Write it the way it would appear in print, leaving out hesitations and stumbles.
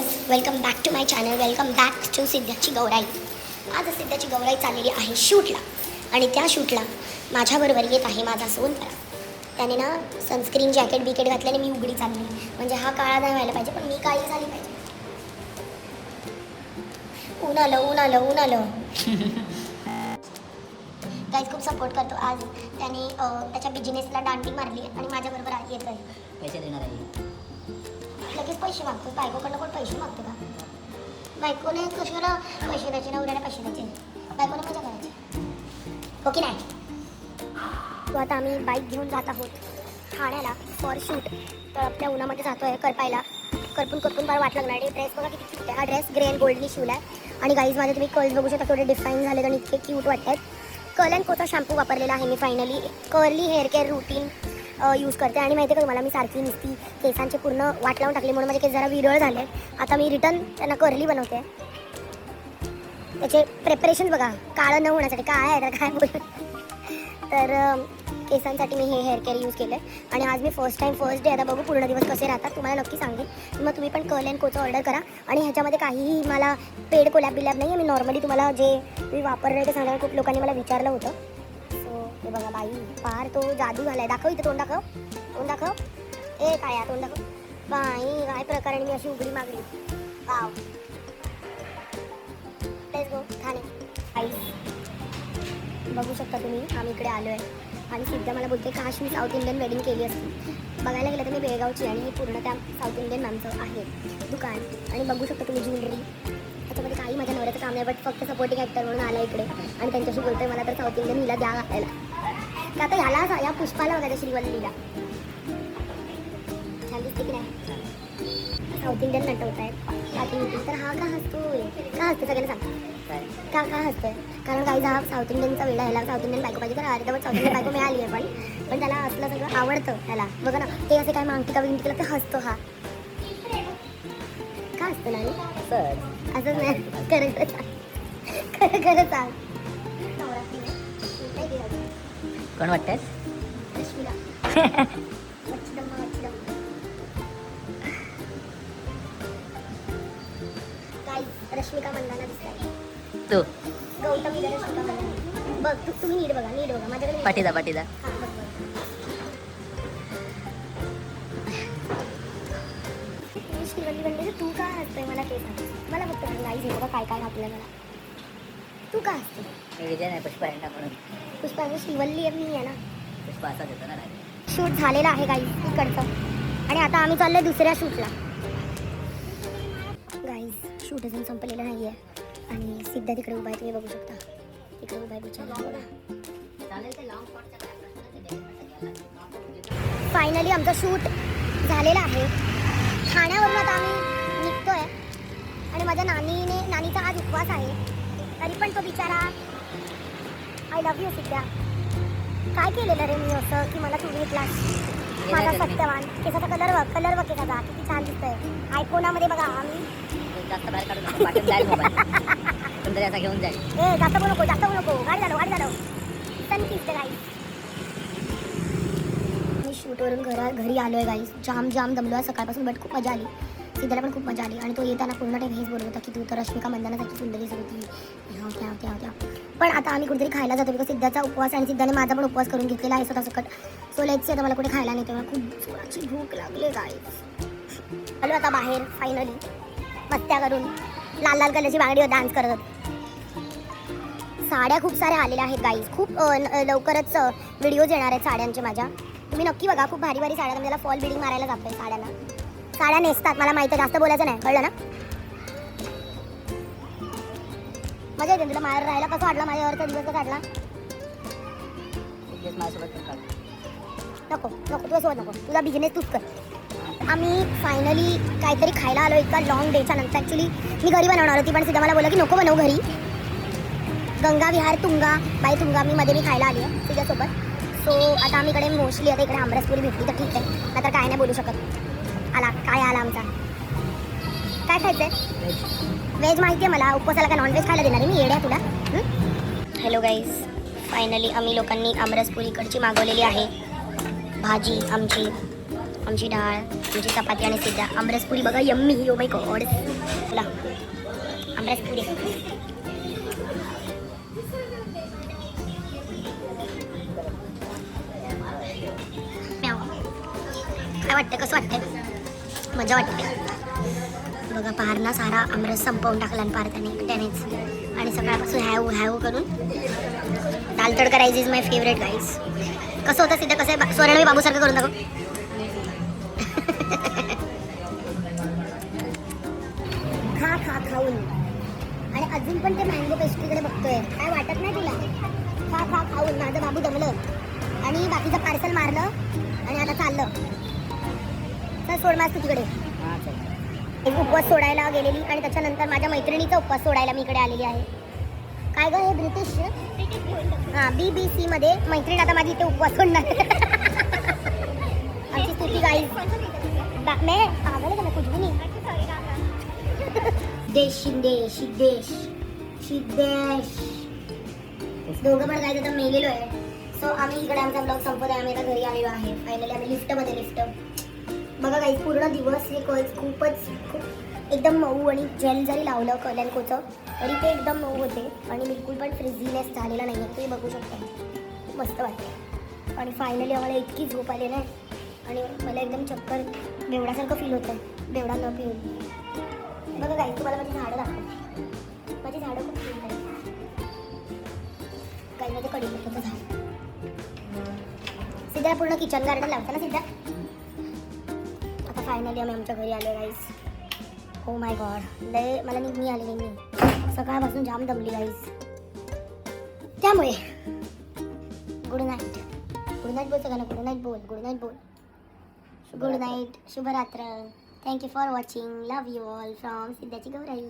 Guys, welcome back to my channel. Welcome back to सिद्धाची गौराई. आज सिद्धाची गौराई चाललेली आहे शूटला आणि त्या शूटला माझ्याबरोबर येत आहे माझा सोनपरा. त्याने ना सनस्क्रीन जॅकेट बिकेट घातल्याने मी उघडी चालली, म्हणजे हा काळा नाही व्हायला पाहिजे पण मी काळी झाली पाहिजे. ऊन आलं गाईज खूप सपोर्ट करतो. आज त्याने त्याच्या बिझनेसला दांडी मारली आणि माझ्याबरोबर येत आहे. पैसे देणार आहे. लगेच पैसे मागतो. बायकोकडनं कोण पैसे मागतो का? बायकोने कशाला पैसे द्यायचे, नवऱ्याला पैसे द्यायचे, बायकोने मजा करायची, हो की नाही? तो आता आम्ही बाईक घेऊन जात आहोत ठाण्याला फॉर शूट. तर आपल्या उन्हामध्ये जातो आहे करपायला. करपून फार वाट लागणार. ड्रेस बघा किती क्यूट आहे. हा ड्रेस ग्रे अँड गोल्डनी शिवला आहे आणि गाईज माझे तुम्ही कर्ल्स बघू शकता, थोडे डिफाईन झाले आणि इतके क्यूट वाटत आहेत. कर्ल अँड कोचा शॅम्पू वापरलेला आहे मी. Finally curly hair care routine use करते आणि माहिती आहे का तुम्हाला, मी सारखी नुसती केसांची पूर्ण वाट लावून टाकली म्हणून माझे केस जरा विरळ झाले. आता मी रिटर्न त्यांना कर्ली बनवते. त्याचे प्रेपरेशन बघा, काळं न होण्यासाठी. काय आहे तर काय बोल. तर केसांसाठी मी हे हेअर केअर यूज केलं आहे आणि आज मी फर्स्ट डे. आता बघू पूर्ण दिवस कसे राहतात, तुम्हाला नक्की सांगेन. मग तुम्ही पण कर्ल अँड कोचं ऑर्डर करा. आणि ह्याच्यामध्ये काहीही मला पेड कोलॅब बिलॅब नाही आहे. मी नॉर्मली तुम्हाला जे मी वापरलं आहे ते सांगा. खूप लोकांनी मला विचारलं होतं. हे बघा बाई, फार तो जादू झालाय. दाखव इथं, तोंड दाखव. ए काय तोंड दाखव. बाई काय प्रकारे मी अशी उघडी मागली. Wow, let's go Thane. बघू शकता तुम्ही, आम्ही इकडे आलो आहे आणि सिद्धा मला बोलते काश मी साऊथ इंडियन वेडिंग केली असती. बघायला गेलं तर मी बेळगावची आणि पूर्ण त्या साऊथ इंडियन मॅमचं आहे दुकान. आणि बघू शकता तुम्ही ज्वेलरी. त्याच्यामध्ये काही माझ्या नवऱ्याचं काम नाही, बट फक्त सपोर्टिंग ॲक्टर म्हणून आला इकडे आणि त्यांच्याशी बोलतोय मला तर साऊथ इंडियन हिला द्या घालायला. का आता ह्याला या पुष्पाला बघायचं, श्रीवल्लीला छान दिसते की नाही. साऊथ इंडियन नटवत आहेत. तर हा का हसतोय सगळ्यांना सांग का हसतोय? कारण काही हा साऊथ इंडियनचा वेळा, ह्याला साऊथ इंडियन बायको पाहिजे. तर अरे तर साऊथ इंडियन बायको मिळाली आहे पण त्याला असलं सगळं आवडतं. ह्याला बघा ना, ते असे काय मागती का विंटी केलं तर हसतो. हा का हसतो नाही असंच नाही. खरं सांग. कोण वाटतंय? रश्मिका. रश्मिका मंदाना दिसताय. तू गौतमी रश्मिका मंदाना. बघ तुम्ही नीट बघा माझ्याकडे. पाठीदा हां बघ. श्रीवल्ली बनली तर तू का हसतोय मला ते सांग. मला फक्त नाही बघा काय घातलं मला. तू का हसते? मी विजय नाही, पुष्पा यांना म्हणून. पुष्पा श्रीवल्ली आहे मी आहे ना. पुष्पा असा देतो ना. शूट झालेला आहे गाईज इकडचं आणि आता आम्ही चाललोय दुसऱ्या शूटला. गाईज शूट अजून संपलेलं नाही आहे आणि सिद्धा तिकडे उभा आहे, तुम्ही बघू शकता. तिकडे उभा आहे बिचारा. फायनली आमचं शूट झालेलं आहे. ठाण्यावरून आता आम्ही निघतोय आणि माझ्या नानीचा आज उपवास आहे. तरी पण तो बिचारा, आय लव्ह यू सिद्धा. काय केलेलं रे मी असं की मला तू घेतला. माझा सत्यवान. केसाचा कलर बघ केसाचा किती छान दिसतोय. आयफोनामध्ये बघा आम्ही जास्त बाहेर काढून नको, पाठवून जाईल मोबाईल. पण तरी असा घेऊन जाईल. ए जास्त बोलू नको. गाडी झालो दिसते गाई. मी शूटवरून घरी आलो आहे गाईस. जाम दमलो आहे सकाळपासून, बट खूप मजा आली. सिद्धाला पण खूप मजा आली आणि तो येताना पूर्ण टाईम हेच बोलत होता की तू तर रश्मिका मंदानासारखी सुंदर दिसत होती. होत्या. पण आता आम्ही कुठेतरी खायला जातो बिकॉज सिद्धाचा उपवास आणि सिद्धाने माझा पण उपवास करून घेतलेला आहे स्वतः सकट. सो लेट्स आता मला कुठे खायला नाही, तेव्हा खूप जोराची भूक लागली गाईस. आलो आता बाहेर फायनली मस्त्या करून. लाल कलरची बांगडीवर डान्स करत होते. साड्या खूप साऱ्या आलेल्या आहेत गाईज. खूप लवकरच व्हिडिओज येणार आहेत साड्यांचे माझ्या. तुम्ही नक्की बघा. खूप भारी साड्या. त्याला फॉल बिल्डिंग मारायला जातोय साड्यांना. साड्या नेसतात, मला माहिती आहे. जास्त बोलायचं नाही, कळलं ना? मजा येते तुला माझ्यावर राहायला. कसं वाटलं माझ्यावरचा दिवस कसा वाटला? नको तुझ्यासोबत नको. तुझा बिझनेस तूच कर. आम्ही फायनली काहीतरी खायला आलो इतका लॉंग डेच्या नंतर. ॲक्च्युली मी घरी बनवणार होती पण सिद्धा मला बोला की नको बनवू घरी. गंगा विहार तुंगा मी खायला आली आहे सिद्धासोबत. सो आता आम्ही इकडे मोस्टली आता इकडे आमरसपुरी भेटली तर ठीक आहे, नाहीतर काय नाही बोलू शकत. आला आमचा. काय खायचं आहे? व्हेज माहिती आहे मला. उपवासाला काय नॉनव्हेज खायला देणार आहे मी? येड्या तुला. हॅलो गाईज, फायनली आम्ही लोकांनी आमरसपुरी इकडची मागवलेली आहे भाजी आमची. आमची डाळ, आमची चपाती आणि सिद्धा. आमरसपुरी बघा, यम्मी. Oh my God. चला आमरसपुरी. म्याव. काय वाटतं, कसं वाटतंय? मजा वाटते बघा. पारना सारा आमरस संपवून टाकला पार त्यानेच. आणि सकाळपासून हॅव हॅव करून दाल तडका rice is my favourite guys. कसं होतं सिद्ध, कसं आहे? स्वर्णवी बाबूसारखं करून दाखव. खा खाऊन. आणि अजून पण ते मँगो पेस्ट्रीकडे बघतोय. काय वाटत नाही तुला? खा खाऊन. माझं बाबू दमलं आणि बाकीचं पार्सल मारलं आणि आता चाललं. चल सोड माझ तू तिकडे. एक उपवास सोडायला गेलेली आणि त्याच्यानंतर माझ्या मैत्रिणीचा उपवास सोडायला मी इकडे आलेली आहे. काय गं हे ब्रिटिश? हां, BBC मध्ये मैत्रीण आता माझी इथे उपवास सोडणार. आमची स्तुती गाईज. मैं पागल है, मैं कुछ भी नहीं. सिद्धेश दोघं पण काय तर मेलेलो आहे. सो आम्ही इकडे आमचा ब्लॉग संपत आहे. आम्ही आता घरी आलेलो आहे. फायनली आम्ही लिफ्ट बघा काही पूर्ण दिवस हे खूप एकदम मऊ. आणि जेल जरी लावलं कलॅनकोचं तरी ते एकदम मऊ होते आणि बिलकुल पण फ्रिझीनेस झालेला नाही आहे. ते बघू शकता. खूप मस्त वाटते. आणि फायनली आम्हाला इतकी झोप आली नाही आणि मला एकदम चक्कर बेवडासारखं फील होतं. बेवडा न पिऊन बघा काही. तुम्हाला माझी झाडं दाखवते. माझी झाडं खूप क्यूट आहेत. काही मध्ये कडीपत्त्याचं झाड. सिद्धा पूर्ण किचन गार्डन लावतं ना सिद्धा. आता फायनली आम्ही आमच्या घरी आलो गाईज. हो माय गॉड. लय मला मी आलेली मी सकाळपासून जाम दमली गाईज. त्यामुळे गुड नाईट बोल सगळ्यांना. Good night. शुभरात्र. Thank you for watching. Love you all from सिद्धाची गौराई.